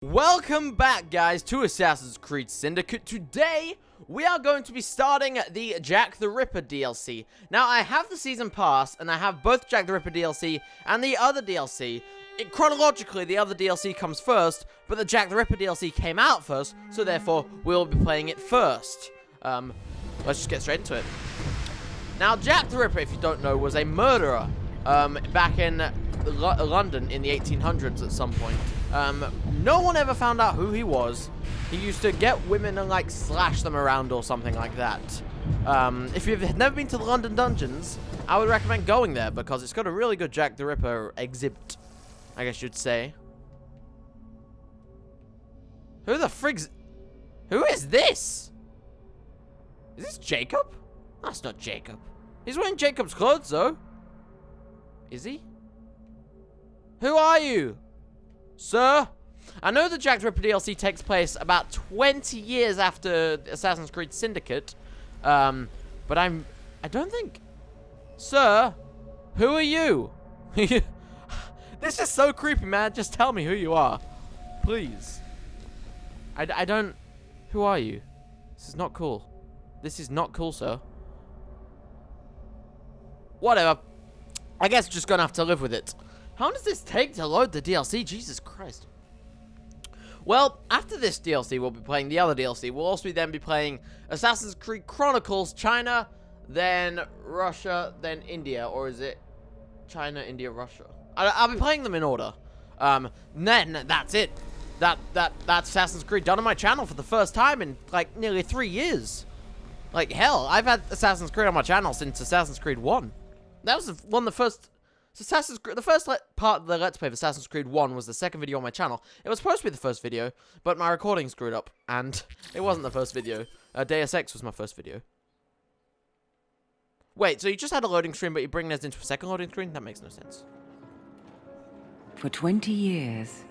Welcome back, guys, to Assassin's Creed Syndicate. Today, we are going to be starting the Jack the Ripper DLC. Now, I have the Season Pass, and I have both Jack the Ripper DLC and the other DLC. Chronologically, the other DLC comes first, but the Jack the Ripper DLC came out first, so therefore, we'll be playing it first. Let's just get straight into it. Now, Jack the Ripper, if you don't know, was a murderer back in London in the 1800s at some point. No one ever found out who he was. He used to get women and, like, slash them around or something like that. If you've never been to the London dungeons, I would recommend going there because it's got a really good Jack the Ripper exhibit, I guess you'd say. Who the frig's... Who is this? Is this Jacob? That's not Jacob. He's wearing Jacob's clothes, though. Is he? Who are you? Sir? I know the Jack the Ripper DLC takes place about 20 years after Assassin's Creed Syndicate. But I don't think... Sir? Who are you? This is so creepy, man. Just tell me who you are. Please. I don't... Who are you? This is not cool. This is not cool, sir. Whatever. I guess we're just gonna have to live with it. How long does this take to load the DLC? Jesus Christ. Well, after this DLC, we'll be playing the other DLC. We'll also then be playing Assassin's Creed Chronicles China, then Russia, then India. Or is it China, India, Russia? I'll be playing them in order. Then that's it. That's Assassin's Creed done on my channel for the first time in, like, nearly 3 years. Like, hell, I've had Assassin's Creed on my channel since Assassin's Creed 1. That was one of the first... the first part of the Let's Play of Assassin's Creed 1 was the second video on my channel. It was supposed to be the first video, but my recording screwed up, and it wasn't the first video. Deus Ex was my first video. Wait, so you just had a loading screen, but you're bringing us into a second loading screen? That makes no sense. For 20 years,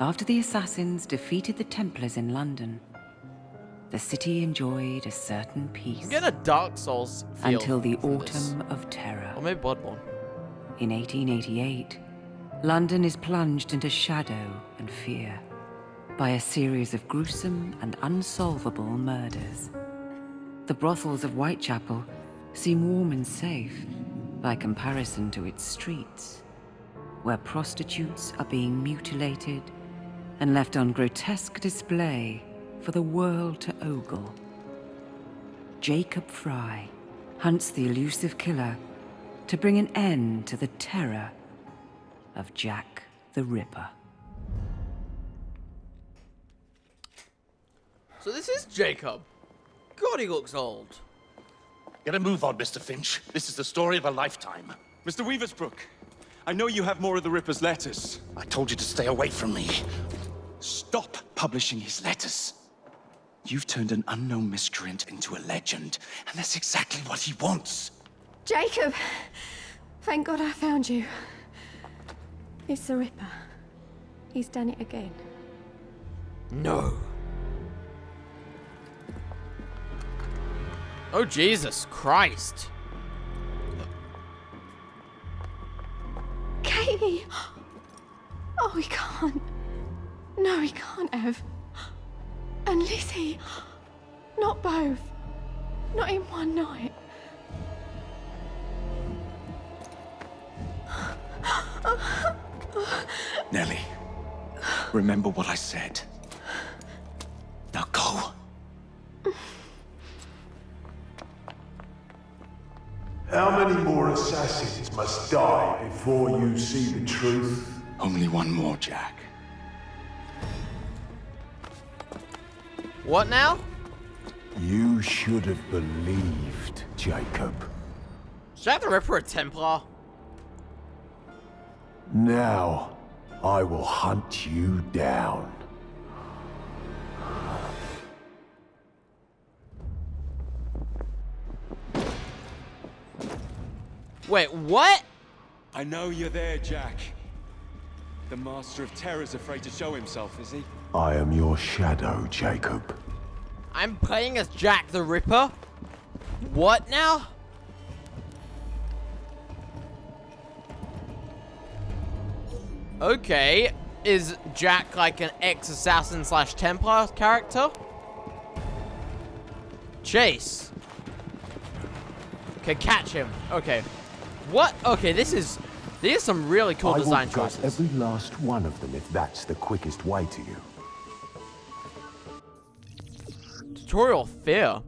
after the Assassins defeated the Templars in London, the city enjoyed a certain peace. I'm getting a Dark Souls feel until the from Autumn this. of Terror. Or maybe Bloodborne. In 1888, London is plunged into shadow and fear by a series of gruesome and unsolvable murders. The brothels of Whitechapel seem warm and safe by comparison to its streets, where prostitutes are being mutilated and left on grotesque display for the world to ogle. Jacob Frye hunts the elusive killer to bring an end to the terror of Jack the Ripper. So this is Jacob. God, he looks old. Get a move on, Mr. Finch. This is the story of a lifetime. Mr. Weaversbrook, I know you have more of the Ripper's letters. I told you to stay away from me. Stop publishing his letters. You've turned an unknown miscreant into a legend, and that's exactly what he wants. Jacob! Thank God I found you. It's the Ripper. He's done it again. No. Oh, Jesus Christ. Katie! Oh, he can't. No, he can't have. And Lizzie. Not both. Not in one night. Nellie, remember what I said. Now go. How many more assassins must die before you see the truth? Only one more, Jack. What now? You should have believed, Jacob. Is Jack the Ripper a Templar? Now, I will hunt you down. Wait, what? I know you're there, Jack. The Master of Terror's afraid to show himself, is he? I am your shadow, Jacob. I'm playing as Jack the Ripper? What now? Okay. Is Jack like an ex-assassin slash Templar character? Chase. Okay, catch him. Okay. What? Okay, these are some really cool design I will choices. gut every last one of them if that's the quickest way to you. Tutorial Fear.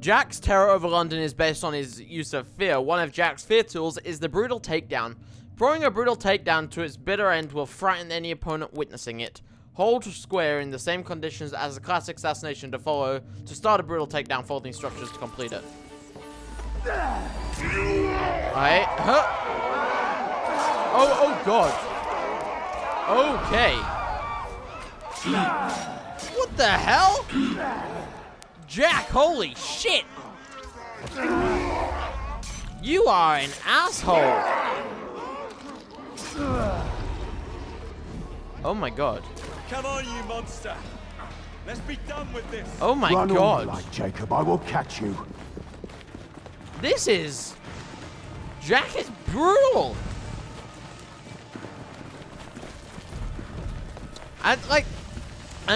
Jack's terror over London is based on his use of fear. One of Jack's fear tools is the brutal takedown. Throwing a brutal takedown to its bitter end will frighten any opponent witnessing it. Hold square in the same conditions as the classic assassination to follow. To start a brutal takedown, follow the instructions to complete it. Alright. Huh. Oh god. Okay. What the hell? Jack, holy shit! You are an asshole! Oh my god. Come on, you monster! Let's be done with this! Oh my Run god. on, like Jacob. I will catch you. This is... Jack is brutal! I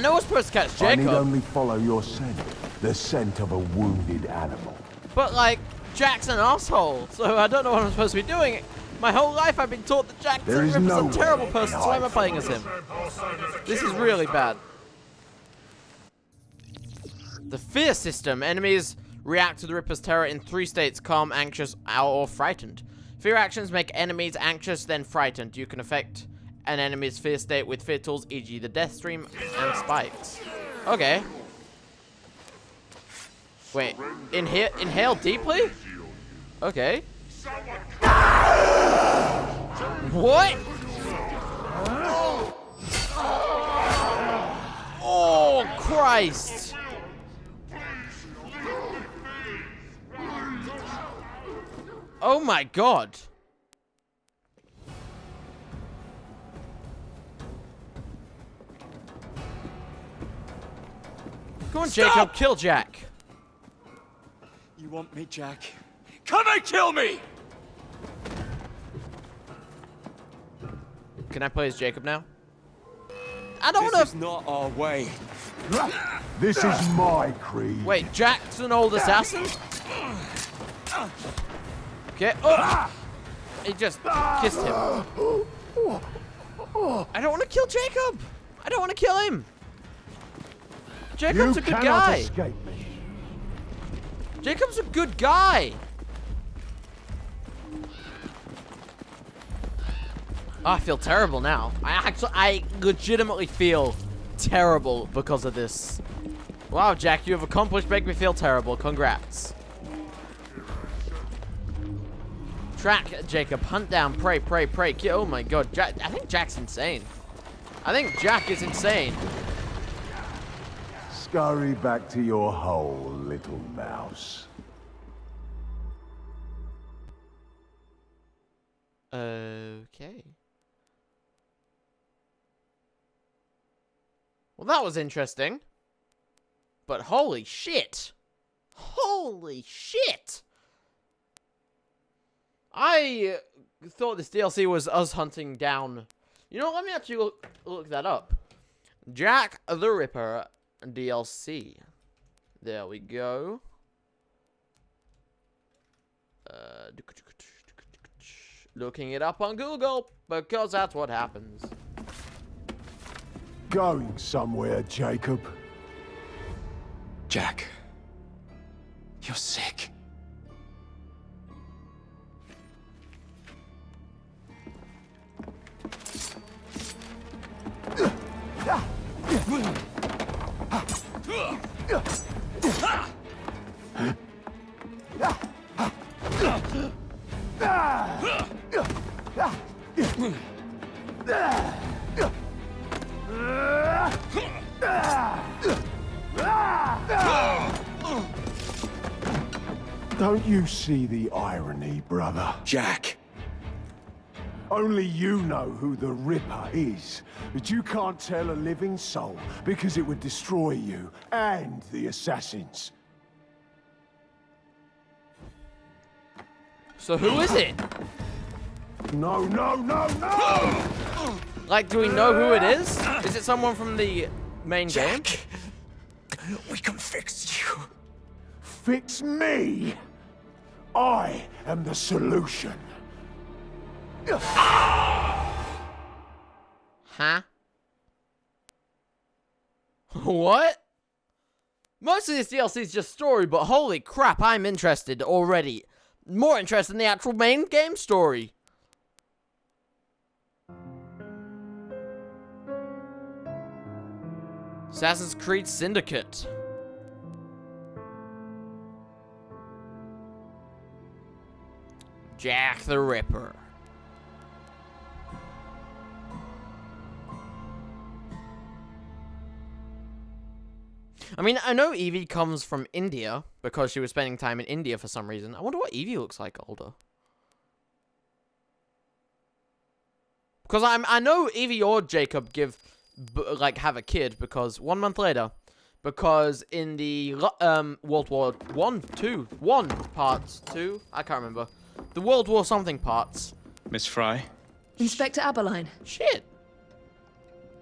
know we're supposed to catch I need Jacob, only follow your scent. The scent of a wounded animal. but like, Jack's an asshole, so I don't know what I'm supposed to be doing. My whole life I've been taught that Jack the There is Ripper's no a terrible way person, so why am I playing as him? This is really bad. The fear system. Enemies react to the Ripper's terror in 3 states: calm, anxious, or frightened. Fear actions make enemies anxious, then frightened. You can affect an enemy's fear state with fear tools, e.g. the death stream and spikes. Okay. Wait, inhale deeply? Okay. What? Oh, Christ. Oh my god. Come on, Jacob, kill Jack. You want me, Jack? Come and kill me! Can I play as Jacob now? I don't This want is to... not our way. This is my creed. Wait, Jack's an old assassin? Okay. Oh! He just kissed him. I don't want to kill Jacob. I don't want to kill him. Jacob's You a good cannot guy. escape me. Jacob's a good guy. Oh, I feel terrible now. I legitimately feel terrible because of this. Wow, Jack, you have accomplished making me feel terrible. Congrats. Track Jacob, hunt down, pray, pray, pray. Oh my god, Jack, I think Jack's insane. I think Jack is insane. Scurry back to your hole, little mouse. Okay. Well, that was interesting. But holy shit. Holy shit. I thought this DLC was us hunting down... You know, let me actually look that up. Jack the Ripper DLC. There we go. Looking it up on Google, because that's what happens. Going somewhere, Jacob. Jack, you're sick. Don't you see the irony, brother? Jack, Only you know who the Ripper is, but you can't tell a living soul because it would destroy you and the assassins. So who is it? No, no, no, no! Like, do we know who it is? Is it someone from the main game? We can fix you. Fix me? I am the solution. Huh? What? Most of this DLC is just story, but holy crap, I'm interested already. More interested in the actual main game story. Assassin's Creed Syndicate. Jack the Ripper. I mean, I know Evie comes from India because she was spending time in India for some reason. I wonder what Evie looks like older. Because I know Evie or Jacob have a kid because 1 month later, because in the World War One parts 2, I can't remember, the World War something parts. Miss Frye? Inspector Aberline, Shit.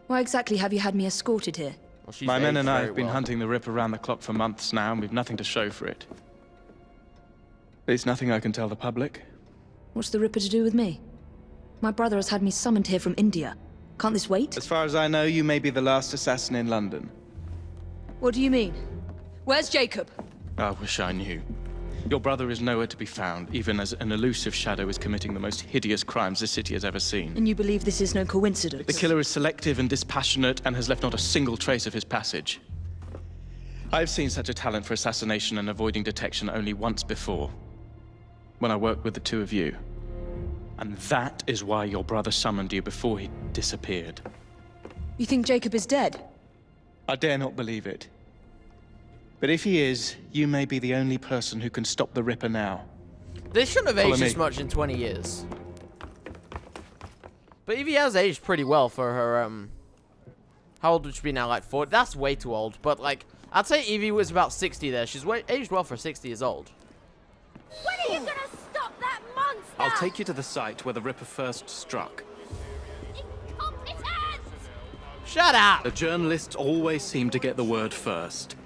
why exactly have you had me escorted here? Well, she's My men aged and I very have been well. hunting the Ripper around the clock for months now, and we've nothing to show for it. There's nothing I can tell the public. What's the Ripper to do with me? My brother has had me summoned here from India. Can't this wait? As far as I know, you may be the last assassin in London. What do you mean? Where's Jacob? I wish I knew. Your brother is nowhere to be found, even as an elusive shadow is committing the most hideous crimes the city has ever seen. And you believe this is no coincidence? The killer is selective and dispassionate and has left not a single trace of his passage. I've seen such a talent for assassination and avoiding detection only once before, when I worked with the two of you. And that is why your brother summoned you before he disappeared. You think Jacob is dead? I dare not believe it. But if he is, you may be the only person who can stop the Ripper now. This shouldn't have Follow aged me. this much in 20 years. But Evie has aged pretty well for her, how old would she be now? Like 40? That's way too old. But, like, I'd say Evie was about 60 there. She's aged well for 60 years old. When are you gonna stop that monster? I'll take you to the site where the Ripper first struck. Incompetent! Shut up! The journalists always seem to get the word first.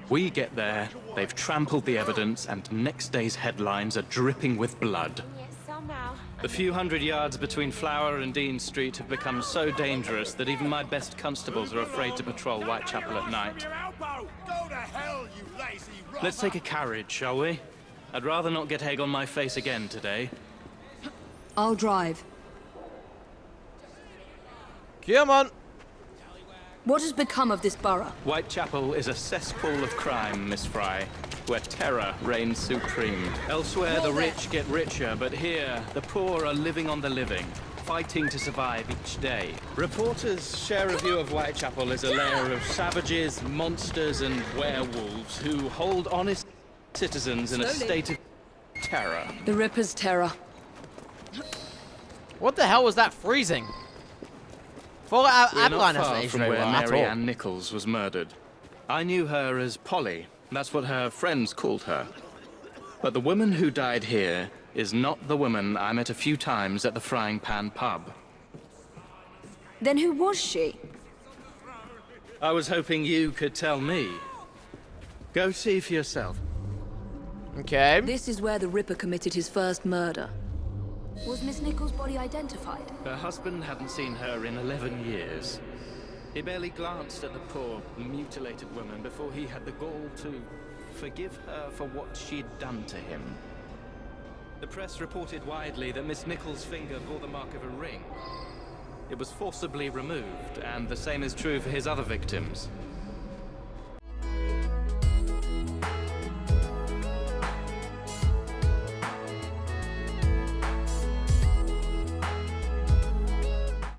We get there, they've trampled the evidence, and next day's headlines are dripping with blood. Yes, somehow. The few hundred yards between Flower and Dean Street have become so dangerous that even my best constables are afraid to patrol Whitechapel at night. Let's take a carriage, shall we? I'd rather not get egg on my face again today. I'll drive. Come on! What has become of this borough? Whitechapel is a cesspool of crime, Miss Frye, where terror reigns supreme. Elsewhere, the rich get richer, but here, the poor are living on the living, fighting to survive each day. Reporters share a view of Whitechapel as a lair of savages, monsters, and werewolves who hold honest citizens in a state of terror. The Ripper's terror. What the hell was that freezing? Well, We're Adeline not hasn't far aged from very where well at Mary all. Ann Nichols was murdered. I knew her as Polly. That's what her friends called her. But the woman who died here is not the woman I met a few times at the Frying Pan pub. Then who was she? I was hoping you could tell me. Go see for yourself. Okay. This is where the Ripper committed his first murder. Was Miss Nichols' body identified? Her husband hadn't seen her in 11 years. He barely glanced at the poor, mutilated woman before he had the gall to forgive her for what she'd done to him. The press reported widely that Miss Nichols' finger bore the mark of a ring. It was forcibly removed, and the same is true for his other victims.